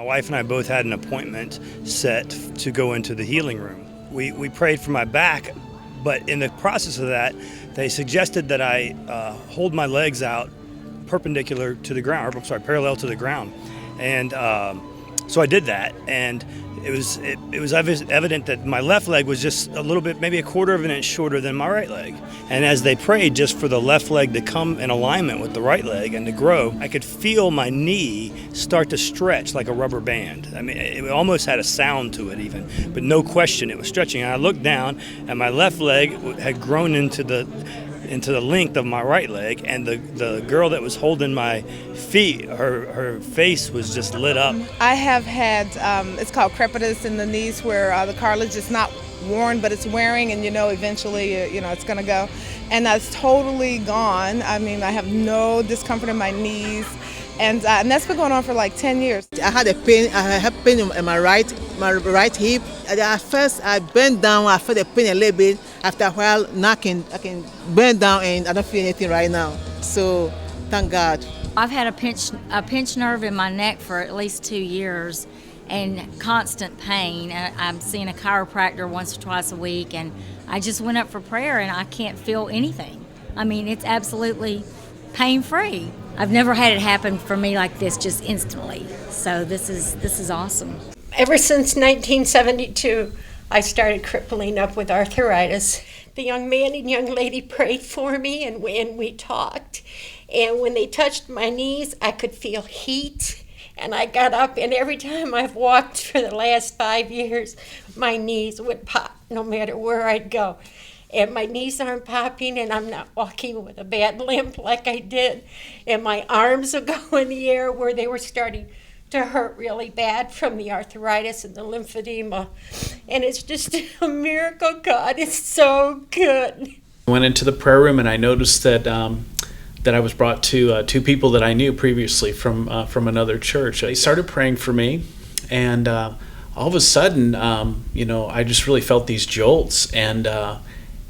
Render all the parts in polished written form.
My wife and I both had an appointment set to go into the healing room. We prayed for my back, but in the process of that, they suggested that I hold my legs out perpendicular to the ground, parallel to the ground. And so I did that, and it was evident that my left leg was just a little bit, maybe a quarter of an inch shorter than my right leg. And as they prayed just for the left leg to come in alignment with the right leg and to grow, I could feel my knee start to stretch like a rubber band. I mean, it almost had a sound to it even, but no question it was stretching. And I looked down, and my left leg had grown into the length of my right leg, and the girl that was holding my feet, her face was just lit up. I have had, it's called crepitus in the knees, where the cartilage is not worn, but it's wearing, and eventually, it's going to go. And that's totally gone. I mean, I have no discomfort in my knees. And that's been going on for like 10 years. I had pain in my right hip. At first, I bent down. I felt the pain a little bit. After a while, now I can bend down, and I don't feel anything right now. So, thank God. I've had a pinched nerve in my neck for at least 2 years, and constant pain. I'm seeing a chiropractor once or twice a week, and I just went up for prayer, and I can't feel anything. I mean, it's absolutely pain-free. I've never had it happen for me like this just instantly. So this is awesome. Ever since 1972, I started crippling up with arthritis. The young man and young lady prayed for me, and we talked. And when they touched my knees, I could feel heat. And I got up, and every time I've walked for the last 5 years, my knees would pop no matter where I'd go. And my knees aren't popping, and I'm not walking with a bad limp like I did. And my arms would go in the air where they were starting to hurt really bad from the arthritis and the lymphedema. And it's just a miracle. God is so good. I went into the prayer room, and I noticed that I was brought to two people that I knew previously from another church. They started praying for me, and all of a sudden, I just really felt these jolts, and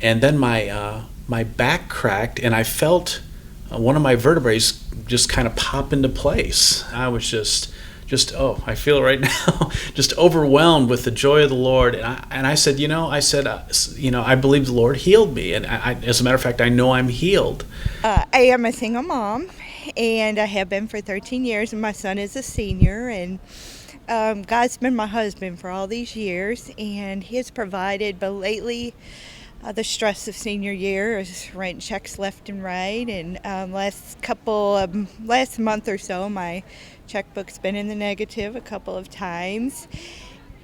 then my back cracked, and I felt one of my vertebrae just kind of pop into place. I was just I feel it right now, just overwhelmed with the joy of the Lord. And I said, I believe the Lord healed me, and as a matter of fact, I know I'm healed. I am a single mom, and I have been for 13 years, and my son is a senior, and God's been my husband for all these years, and he has provided, but lately the stress of senior year is writing checks left and right, and last month or so my checkbook's been in the negative a couple of times,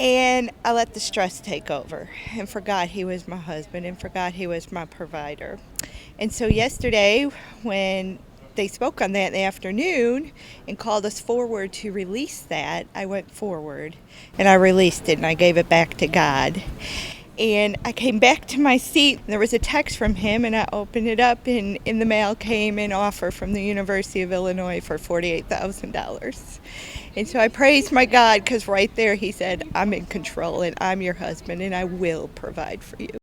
and I let the stress take over and forgot he was my husband and forgot he was my provider. And so yesterday when they spoke on that in the afternoon and called us forward to release that, I went forward and I released it and I gave it back to God. And I came back to my seat, and there was a text from him, and I opened it up, and in the mail came an offer from the University of Illinois for $48,000. And so I praised my God, because right there he said, I'm in control, and I'm your husband, and I will provide for you.